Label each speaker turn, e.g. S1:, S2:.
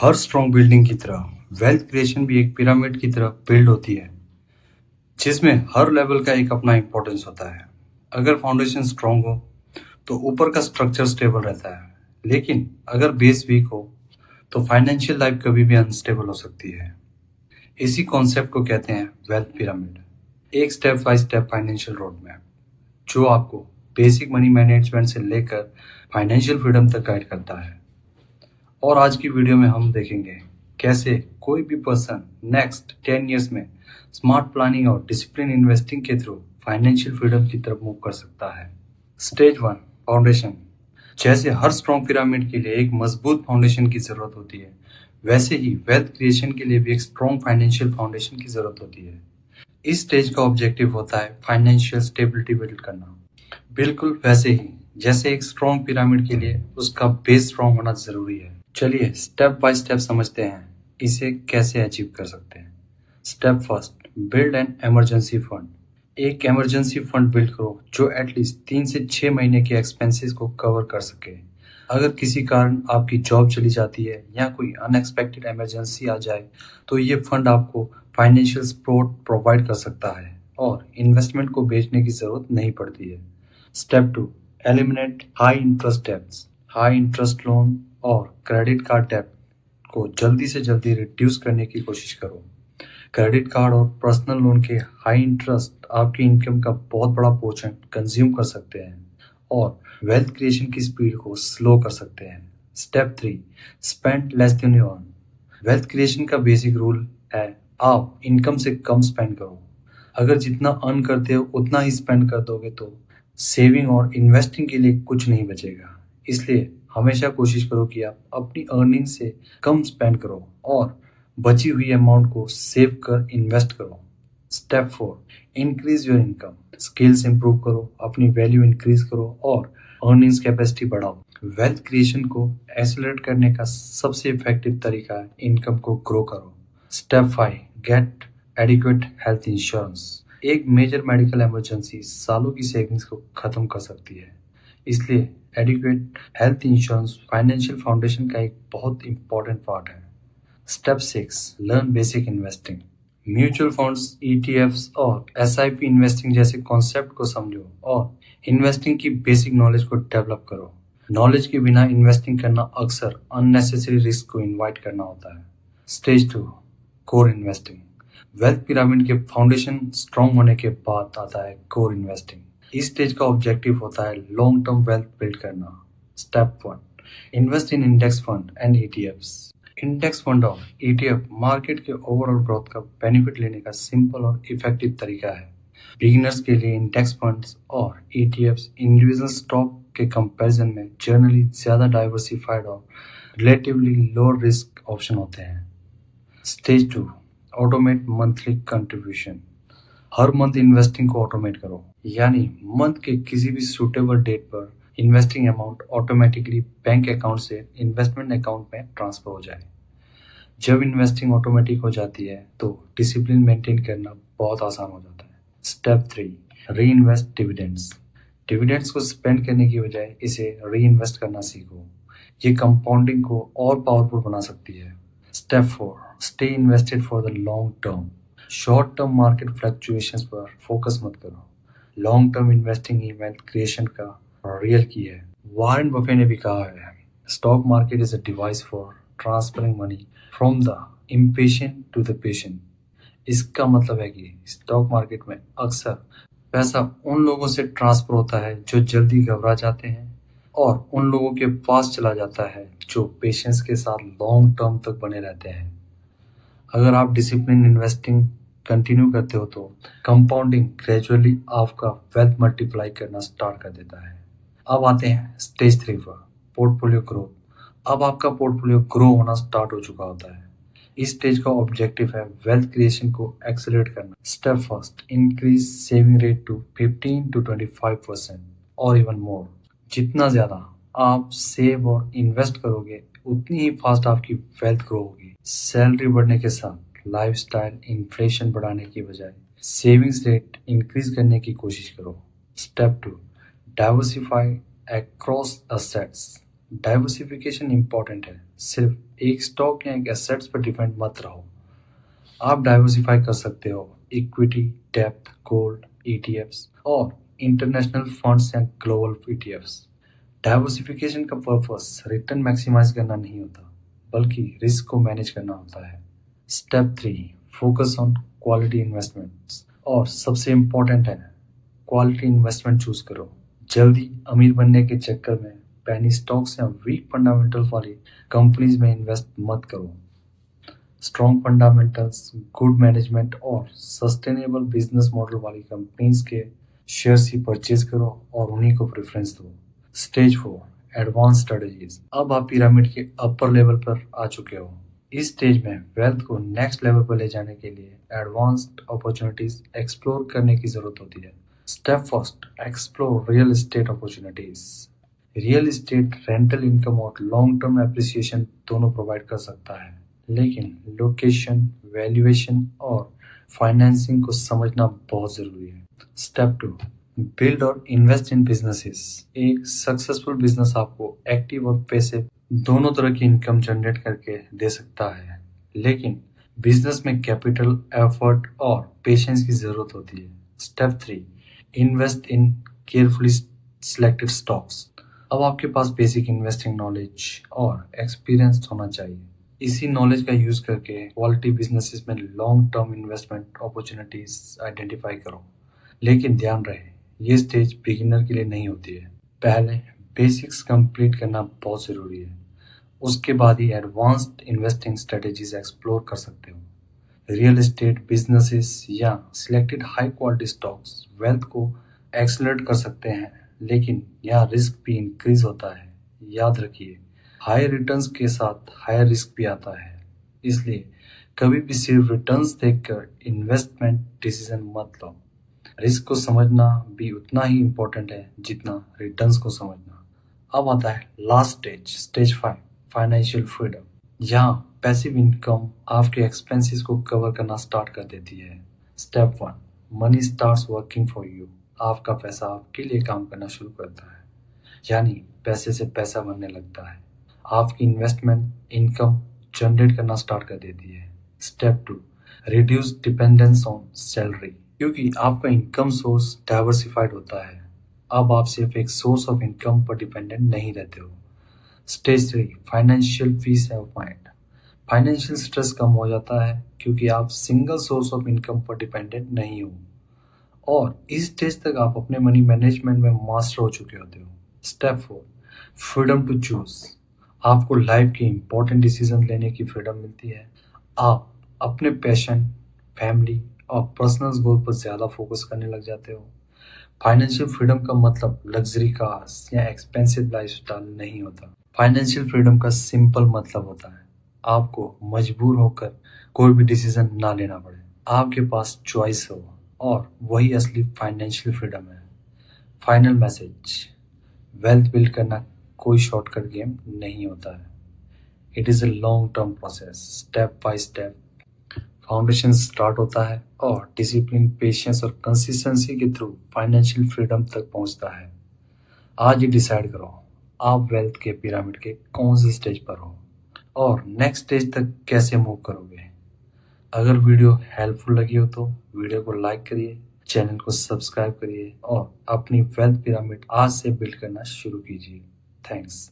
S1: हर strong building की तरह wealth creation भी एक पिरामिड की तरह बिल्ड होती है, जिसमें हर लेवल का एक अपना इंपॉर्टेंस होता है। अगर फाउंडेशन स्ट्रॉन्ग हो तो ऊपर का स्ट्रक्चर स्टेबल रहता है, लेकिन अगर बेस वीक हो तो फाइनेंशियल लाइफ कभी भी अनस्टेबल हो सकती है। इसी कॉन्सेप्ट को कहते हैं वेल्थ पिरामिड, एक step by step financial road map जो आपको बेसिक मनी मैनेजमेंट से लेकर फाइनेंशियल फ्रीडम तक गाइड करता है। और आज की वीडियो में हम देखेंगे कैसे कोई भी पर्सन नेक्स्ट 10 इयर्स में स्मार्ट प्लानिंग और डिसिप्लिन इन्वेस्टिंग के थ्रू फाइनेंशियल फ्रीडम की तरफ मूव कर सकता है। Stage 1, foundation. जैसे हर स्ट्रॉन्ग पिरामिड के लिए एक मजबूत फाउंडेशन की जरूरत होती है, वैसे ही वेल्थ क्रिएशन के लिए भी एक स्ट्रॉन्ग फाइनेंशियल फाउंडेशन की जरूरत होती है। इस स्टेज का ऑब्जेक्टिव होता है फाइनेंशियल स्टेबिलिटी बिल्ड करना। बिल्कुल वैसे ही जैसे एक स्ट्रॉन्ग पिरामिड के लिए उसका बेस स्ट्रॉन्ग होना जरूरी है। चलिए स्टेप बाय स्टेप समझते हैं इसे कैसे अचीव कर सकते हैं। Step first, build an emergency fund. एक इमरजेंसी फंड बिल्ड करो जो एटलीस्ट 3 से 6 महीने के एक्सपेंसेस को कवर कर सके। अगर किसी कारण आपकी जॉब चली जाती है या कोई अनएक्सपेक्टेड इमरजेंसी आ जाए तो ये फंड आपको फाइनेंशियल सपोर्ट प्रोवाइड कर सकता है और इन्वेस्टमेंट को बेचने की जरूरत नहीं पड़ती है। Step 2, eliminate high interest debts. High interest loan और क्रेडिट कार्ड डेब्ट को जल्दी से जल्दी रिड्यूस करने की कोशिश करो। क्रेडिट कार्ड और पर्सनल लोन के हाई इंटरेस्ट आपकी इनकम का बहुत बड़ा पोर्शन कंज्यूम कर सकते हैं और वेल्थ क्रिएशन की स्पीड को स्लो कर सकते हैं। Step 3, spend less than you earn. Wealth creation का बेसिक रूल है आप इनकम से कम स्पेंड करो। अगर जितना अर्न करते हो उतना ही स्पेंड कर दोगे तो सेविंग और इन्वेस्टिंग के लिए कुछ नहीं बचेगा। इसलिए हमेशा कोशिश करो कि आप अपनी अर्निंग से कम स्पेंड करो और बची हुई अमाउंट को सेव कर इन्वेस्ट करो। Step 4, increase your income. Skills improve करो, अपनी वैल्यू इंक्रीज करो और अर्निंग्स कैपेसिटी बढ़ाओ। वेल्थ क्रिएशन को एक्सेलरेट करने का सबसे इफेक्टिव तरीका है इनकम को ग्रो करो। Step 5, get adequate health insurance. एक मेजर मेडिकल इमरजेंसी सालों की सेविंग्स को खत्म कर सकती है, इसलिए adequate health insurance financial foundation का एक बहुत इंपॉर्टेंट पार्ट है। Step 6, learn basic investing. Mutual funds, ETFs और एसआईपी इन्वेस्टिंग जैसे कॉन्सेप्ट को समझो और इन्वेस्टिंग की बेसिक नॉलेज को डेवलप करो। नॉलेज के बिना इन्वेस्टिंग करना अक्सर अननेसेसरी रिस्क को इनवाइट करना होता है। Stage 2, core investing. Wealth pyramid के फाउंडेशन स्ट्रॉन्ग होने के बाद आता है कोर इन्वेस्टिंग। इस स्टेज का ऑब्जेक्टिव होता है लॉन्ग टर्म वेल्थ बिल्ड करना। Step 1, invest in index fund and ETFs. Index fund और ईटीएफ मार्केट के ओवरऑल ग्रोथ का बेनिफिट लेने का सिंपल और इफेक्टिव तरीका है। बिगिनर्स के लिए इंडेक्स फंड्स और ईटीएफ्स इंडिविजुअल स्टॉक के कंपैरिजन में जनरली ज्यादा डाइवर्सिफाइड और रिलेटिवली लो रिस्क ऑप्शन होते हैं। Stage 2, automate monthly contribution. हर मंथ इन्वेस्टिंग को ऑटोमेट करो, यानी मंथ के किसी भी सुटेबल डेट पर investing amount automatically bank account से इन्वेस्टमेंट अकाउंट में ट्रांसफर हो जाए। जब इन्वेस्टिंग ऑटोमेटिक हो जाती है तो डिसिप्लिन मेंटेन करना बहुत आसान हो जाता है। स्टेप 3, री इन्वेस्ट डिविडेंड्स। डिविडेंड्स को स्पेंड करने की बजाय इसे री इन्वेस्ट करना सीखो, ये कंपाउंडिंग को और पावरफुल बना सकती है। Step 4, stay invested for the long term. Short term market fluctuations पर फोकस मत करो, लॉन्ग टर्म इन्वेस्टिंग ही वेल्थ क्रिएशन का रियल की है। वॉरेन बफे ने भी कहा है, stock market is a device for transferring money from the impatient to the patient. इसका मतलब है कि स्टॉक मार्केट में अक्सर पैसा उन लोगों से ट्रांसफर होता है जो जल्दी घबरा जाते हैं और उन लोगों के पास चला जाता है जो पेशेंस के साथ लॉन्ग टर्म तक बने रहते हैं। अगर आप डिसिप्लिन इन्वेस्टिंग कंटिन्यू करते हो तो कंपाउंडिंग ग्रेजुअली आपका वेल्थ मल्टीप्लाई करना स्टार्ट कर देता है। अब आते हैं स्टेज 3 पर, पोर्टफोलियो ग्रोथ। अब आपका पोर्टफोलियो ग्रो होना स्टार्ट हो चुका होता है। इस स्टेज का ऑब्जेक्टिव है वेल्थ क्रिएशन को एक्सेलरेट करना। Step first, increase saving rate to 15 to 25% और इवन मोर। जितना ज्यादा आप सेव और इन्वेस्ट करोगे उतनी ही फास्ट आपकी वेल्थ ग्रो होगी। सैलरी बढ़ने के साथ लाइफस्टाइल इन्फ्लेशन बढ़ाने की बजाय सेविंग्स रेट इंक्रीज करने की कोशिश करो। Step 2, diversify across assets. Diversification important है, सिर्फ एक स्टॉक या एक एसेट्स पर डिपेंड मत रहो। आप डाइवर्सिफाई कर सकते हो इक्विटी, डेप्थ, गोल्ड, ईटीएफ्स और इंटरनेशनल फंड्स या ग्लोबल ईटीएफ्स। डाइवर्सिफिकेशन का पर्पस रिटर्न मैक्सिमाइज करना नहीं होता, बल्कि रिस्क को मैनेज करना होता है। Step 3, focus on quality investments. और सबसे इम्पोर्टेंट है, क्वालिटी इन्वेस्टमेंट चूज करो। जल्दी अमीर बनने के चक्कर में पेनी स्टॉक्स या वीक फंडामेंटल वाली कंपनीज में इन्वेस्ट मत करो। स्ट्रॉन्ग फंडामेंटल्स, गुड मैनेजमेंट और सस्टेनेबल बिजनेस मॉडल वाली कंपनीज के शेयर्स ही परचेज करो और उन्हीं को प्रेफरेंस दो। Stage 4, advance strategies. अब आप पिरामिड के अपर लेवल पर आ चुके हो। इस स्टेज में वेल्थ को नेक्स्ट लेवल पर ले जाने के लिए एडवांस्ड अपॉर्चुनिटीज एक्सप्लोर करने की जरूरत होती है। Step first, explore real estate opportunities. Real estate rental income और लॉन्ग टर्म एप्रिसिएशन दोनों प्रोवाइड कर सकता है, लेकिन लोकेशन, वैल्यूएशन और फाइनेंसिंग को समझना बहुत जरूरी है। स्टेप 2, बिल्ड और इन्वेस्ट इन बिजनेसेस। एक सक्सेसफुल बिजनेस आपको एक्टिव और पैसिव दोनों तरह की इनकम जनरेट करके दे सकता है, लेकिन बिजनेस में कैपिटल, एफर्ट और पेशेंस की जरूरत होती है। Step 3, invest in carefully selected stocks. अब आपके पास बेसिक इन्वेस्टिंग नॉलेज और एक्सपीरियंस होना चाहिए। इसी नॉलेज का यूज करके क्वालिटी बिजनेसेस में long term investment opportunities identify करो। लेकिन ध्यान रहे, ये स्टेज बिगिनर के लिए नहीं होती है। पहले बेसिक्स कंप्लीट करना बहुत जरूरी है, उसके बाद ही एडवांस्ड इन्वेस्टिंग स्ट्रेटेजीज एक्सप्लोर कर सकते हो। रियल एस्टेट बिजनेसेस या selected high quality stocks wealth को एक्सलरेट कर सकते हैं, लेकिन यहाँ रिस्क भी इंक्रीज होता है। याद रखिए, हाई रिटर्न्स के साथ हाई रिस्क भी आता है, इसलिए कभी भी सिर्फ रिटर्न्स देखकर इन्वेस्टमेंट डिसीजन मत लो। रिस्क को समझना भी उतना ही इम्पोर्टेंट है जितना रिटर्न्स को समझना। अब आता है last stage, stage 5, financial freedom. यहाँ पैसिव इनकम आपके एक्सपेंसेस को कवर करना स्टार्ट कर देती है। Step 1, money starts working for you. आपका पैसा आपके लिए काम करना शुरू करता है, यानी पैसे से पैसा बनने लगता है। आपकी इन्वेस्टमेंट इनकम जनरेट करना स्टार्ट कर देती है। Step 2, reduce dependence on salary. क्योंकि आपका इनकम सोर्स डाइवर्सिफाइड होता है, अब आप सिर्फ एक सोर्स ऑफ इनकम पर डिपेंडेंट नहीं रहते हो। Stage 3, financial peace of mind. Financial stress कम हो जाता है क्योंकि आप सिंगल सोर्स ऑफ इनकम पर डिपेंडेंट नहीं हो, और इस स्टेज तक आप अपने मनी मैनेजमेंट में मास्टर हो चुके होते हो। Step 4, freedom to choose. आपको लाइफ के इंपॉर्टेंट डिसीजन लेने की फ्रीडम मिलती है। आप अपने पैशन, फैमिली और पर्सनल गोल पर ज्यादा फोकस करने लग जाते हो। फाइनेंशियल फ्रीडम का मतलब लग्जरी कार्स या एक्सपेंसिव लाइफस्टाइल नहीं होता। फाइनेंशियल फ्रीडम का सिंपल मतलब होता है आपको मजबूर होकर कोई भी डिसीजन ना लेना पड़े, आपके पास चॉइस हो, और वही असली फाइनेंशियल फ्रीडम है। फाइनल मैसेज, वेल्थ बिल्ड करना कोई शॉर्टकट गेम नहीं होता है। It is a long term process, step by step foundation start होता है और डिसिप्लिन, पेशेंस और कंसिस्टेंसी के थ्रू फाइनेंशियल फ्रीडम तक पहुंचता है। आज ही डिसाइड करो आप वेल्थ के पिरामिड के कौन से स्टेज पर हो और नेक्स्ट स्टेज तक कैसे मूव करोगे। अगर वीडियो हेल्पफुल लगी हो तो वीडियो को लाइक करिए, चैनल को सब्सक्राइब करिए और अपनी वेल्थ पिरामिड आज से बिल्ड करना शुरू कीजिए। थैंक्स।